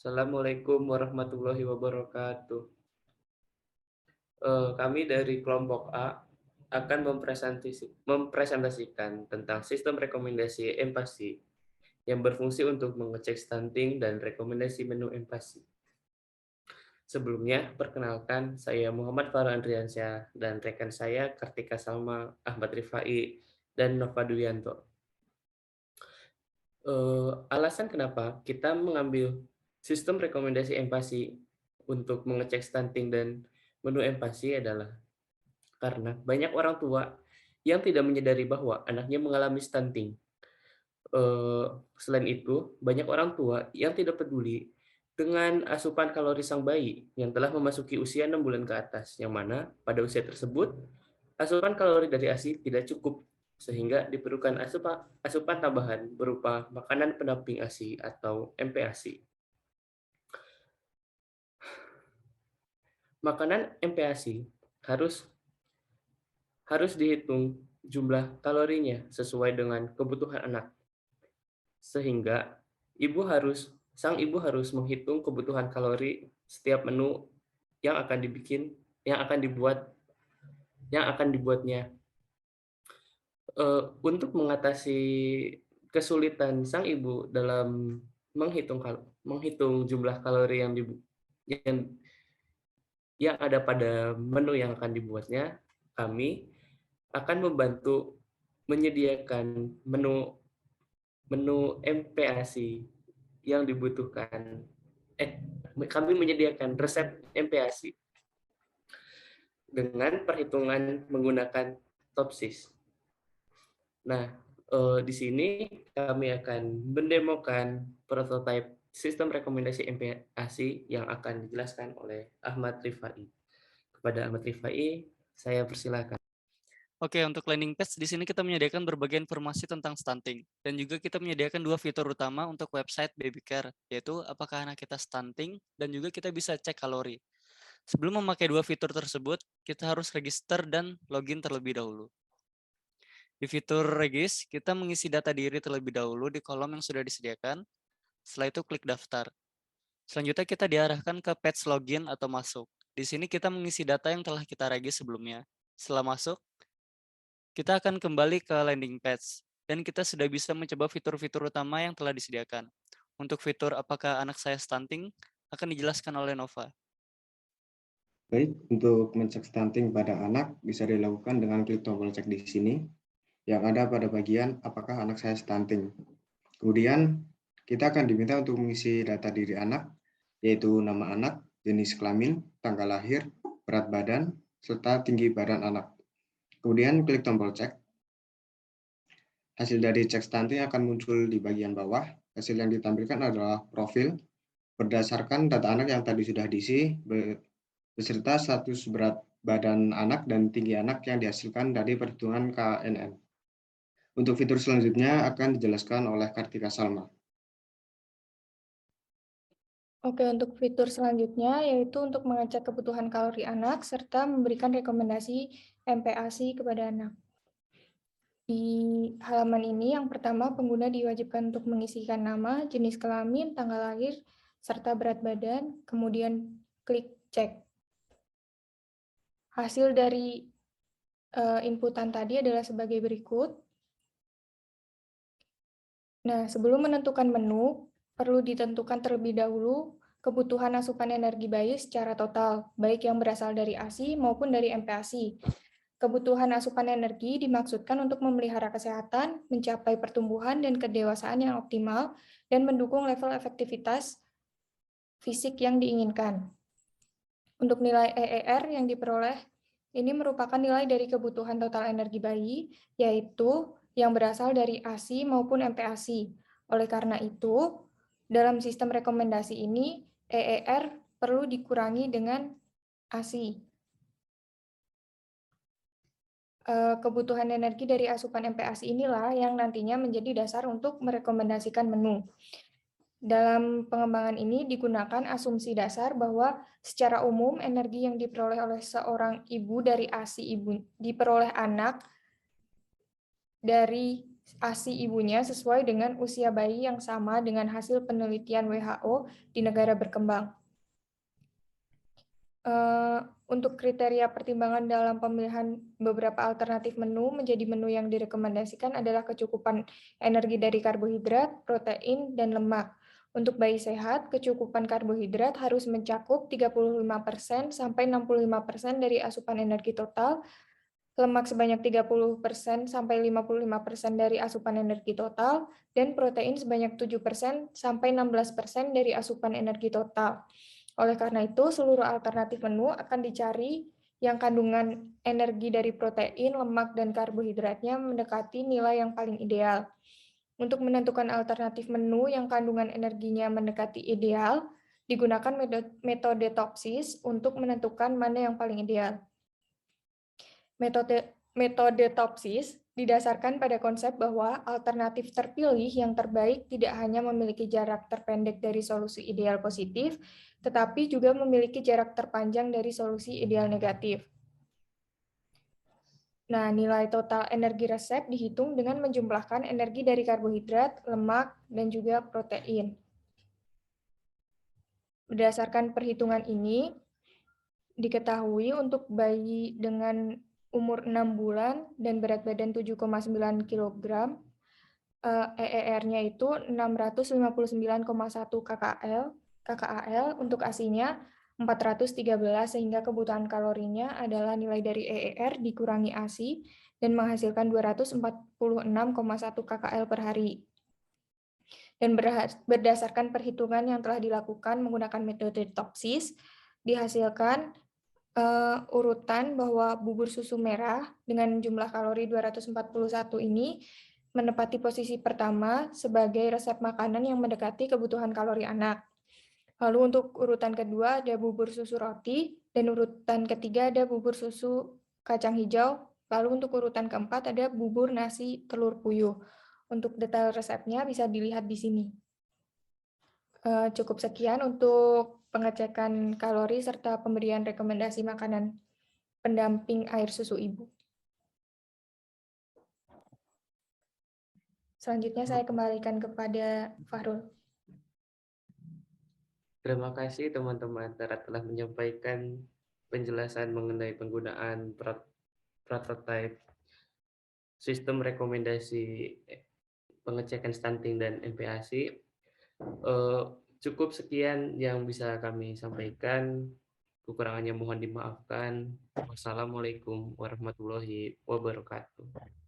Assalamualaikum warahmatullahi wabarakatuh. Kami dari kelompok A akan mempresentasikan tentang sistem rekomendasi empasi yang berfungsi untuk mengecek stunting dan rekomendasi menu empasi. Sebelumnya, perkenalkan, saya Muhammad Farah Andriansyah dan rekan saya Kartika Salma, Ahmad Rifai, dan Nova Duyanto. Alasan kenapa kita mengambil sistem rekomendasi empati untuk mengecek stunting dan menu empati adalah karena banyak orang tua yang tidak menyadari bahwa anaknya mengalami stunting. Selain itu, banyak orang tua yang tidak peduli dengan asupan kalori sang bayi yang telah memasuki usia 6 bulan ke atas, yang mana pada usia tersebut asupan kalori dari ASI tidak cukup sehingga diperlukan asupan tambahan berupa makanan pendamping ASI atau MPASI. Makanan MPASI harus dihitung jumlah kalorinya sesuai dengan kebutuhan anak. Sehingga sang ibu harus menghitung kebutuhan kalori setiap menu yang akan dibuatnya. Untuk mengatasi kesulitan sang ibu dalam menghitung jumlah kalori yang ada pada menu yang akan dibuatnya, kami akan membantu menyediakan menu MPASI yang dibutuhkan. Kami menyediakan resep MPASI dengan perhitungan menggunakan TOPSIS. Nah, di sini kami akan mendemokan prototipe sistem rekomendasi MPASI yang akan dijelaskan oleh Ahmad Rifai. Kepada Ahmad Rifai, saya persilakan. Oke, untuk landing page di sini kita menyediakan berbagai informasi tentang stunting dan juga kita menyediakan dua fitur utama untuk website baby care, yaitu apakah anak kita stunting dan juga kita bisa cek kalori. Sebelum memakai dua fitur tersebut, kita harus register dan login terlebih dahulu. Di fitur regis, kita mengisi data diri terlebih dahulu di kolom yang sudah disediakan. Setelah itu klik daftar. Selanjutnya kita diarahkan ke page login atau masuk. Di sini kita mengisi data yang telah kita regis sebelumnya. Setelah masuk, kita akan kembali ke landing page, dan kita sudah bisa mencoba fitur-fitur utama yang telah disediakan. Untuk fitur apakah anak saya stunting, akan dijelaskan oleh Nova. Baik, untuk mencek stunting pada anak bisa dilakukan dengan klik tombol cek di sini yang ada pada bagian apakah anak saya stunting. Kemudian kita akan diminta untuk mengisi data diri anak, yaitu nama anak, jenis kelamin, tanggal lahir, berat badan, serta tinggi badan anak. Kemudian klik tombol cek. Hasil dari cek stunting akan muncul di bagian bawah. Hasil yang ditampilkan adalah profil berdasarkan data anak yang tadi sudah diisi, beserta status berat badan anak dan tinggi anak yang dihasilkan dari perhitungan KNN. Untuk fitur selanjutnya akan dijelaskan oleh Kartika Salma. Oke, untuk fitur selanjutnya yaitu untuk mengecek kebutuhan kalori anak serta memberikan rekomendasi MPASI kepada anak. Di halaman ini yang pertama pengguna diwajibkan untuk mengisikan nama, jenis kelamin, tanggal lahir, serta berat badan, kemudian klik cek. Hasil dari inputan tadi adalah sebagai berikut. Nah, sebelum menentukan menu, perlu ditentukan terlebih dahulu kebutuhan asupan energi bayi secara total, baik yang berasal dari ASI maupun dari MPASI. Kebutuhan asupan energi dimaksudkan untuk memelihara kesehatan, mencapai pertumbuhan dan kedewasaan yang optimal, dan mendukung level efektivitas fisik yang diinginkan. Untuk nilai EER yang diperoleh, ini merupakan nilai dari kebutuhan total energi bayi, yaitu yang berasal dari ASI maupun MPASI. Oleh karena itu, dalam sistem rekomendasi ini, EER perlu dikurangi dengan ASI. Kebutuhan energi dari asupan MPASI inilah yang nantinya menjadi dasar untuk merekomendasikan menu. Dalam pengembangan ini digunakan asumsi dasar bahwa secara umum energi yang diperoleh oleh seorang ibu dari ASI ibu diperoleh anak dari ASI ibunya sesuai dengan usia bayi yang sama dengan hasil penelitian WHO di negara berkembang. Untuk kriteria pertimbangan dalam pemilihan beberapa alternatif menu menjadi menu yang direkomendasikan adalah kecukupan energi dari karbohidrat, protein, dan lemak. Untuk bayi sehat, kecukupan karbohidrat harus mencakup 35% sampai 65% dari asupan energi total, lemak sebanyak 30% sampai 55% dari asupan energi total, dan protein sebanyak 7% sampai 16% dari asupan energi total. Oleh karena itu, seluruh alternatif menu akan dicari yang kandungan energi dari protein, lemak, dan karbohidratnya mendekati nilai yang paling ideal. Untuk menentukan alternatif menu yang kandungan energinya mendekati ideal, digunakan metode Topsis untuk menentukan mana yang paling ideal. Metode Topsis didasarkan pada konsep bahwa alternatif terpilih yang terbaik tidak hanya memiliki jarak terpendek dari solusi ideal positif, tetapi juga memiliki jarak terpanjang dari solusi ideal negatif. Nah, nilai total energi resep dihitung dengan menjumlahkan energi dari karbohidrat, lemak, dan juga protein. Berdasarkan perhitungan ini, diketahui untuk bayi dengan umur 6 bulan dan berat badan 7,9 kg, EER-nya itu 659,1 kcal, untuk ASI-nya 413, sehingga kebutuhan kalorinya adalah nilai dari EER dikurangi ASI dan menghasilkan 246,1 kcal per hari. Dan berdasarkan perhitungan yang telah dilakukan menggunakan metode Topsis, dihasilkan urutan bahwa bubur susu merah dengan jumlah kalori 241 ini menempati posisi pertama sebagai resep makanan yang mendekati kebutuhan kalori anak. Lalu untuk urutan kedua ada bubur susu roti, dan urutan ketiga ada bubur susu kacang hijau. Lalu untuk urutan keempat ada bubur nasi telur puyuh. Untuk detail resepnya bisa dilihat di sini. Cukup sekian untuk pengecekan kalori serta pemberian rekomendasi makanan pendamping air susu ibu. Selanjutnya saya kembalikan kepada Fahrul. Terima kasih teman-teman telah menyampaikan penjelasan mengenai penggunaan prototipe sistem rekomendasi pengecekan stunting dan MPASI. Cukup sekian yang bisa kami sampaikan. Kekurangannya mohon dimaafkan. Wassalamualaikum warahmatullahi wabarakatuh.